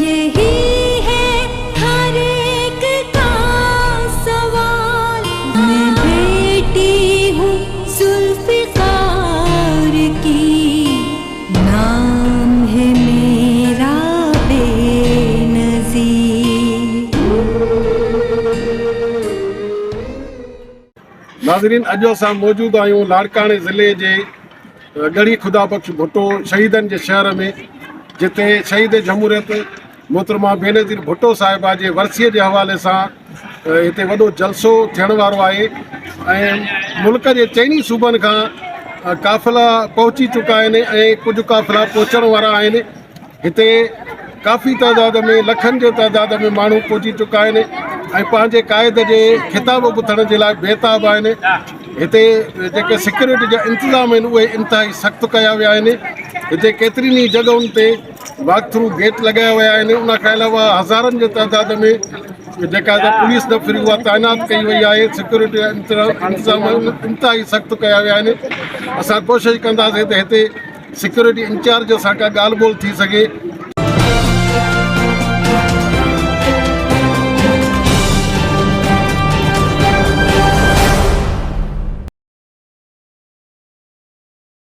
यही है हर एक का सवाल। मैं बेटी हूँ जुल्फ़िकार की, नाम है मेरा बेनज़ीर। नाज़रीन, अॼु असां मौजूदु आहियूं लाड़काणे ज़िले जे गढ़ी ख़ुदा बख़्श भुट्टो शहीदनि जे शहर में, जिते शहीद जमहूरियत मोहतरमा बेनज़ीर भुट्टो साहिबा जे वरसीअ जे हवाले सां हिते वॾो जलसो थियण वारो आहे ऐं मुल्क जे चइनी सूबनि खां काफ़िला पहुची चुका आहिनि ऐं कुझु काफ़िला पहुचण वारा आहिनि। हिते काफ़ी तइदाद में, लखनि जे तइदाद में माण्हू पहुची चुका आहिनि ऐं पंहिंजे क़ाइद जे ख़िताब ॿुधण जे लाइ बेताब आहिनि। हिते जेके सिक्योरिटी जा इंतज़ाम आहिनि उहे इंतिहाई सख़्तु कया विया आहिनि। हिते केतिरनि ई जॻहुनि ते वॉक थ्रू गेट लॻाया विया आहिनि। उन खां अलावा हज़ारनि जे तइदाद में जेका पुलिस नफ़री उहा तैनात कई वई आहे। सिक्योरिटी जा इंतज़ाम इंतिहाई सख़्तु कया विया आहिनि। असां कोशिशि कंदासीं त हिते सिक्योरिटी इंचार्ज सां का ॻाल्हि ॿोल थी सघे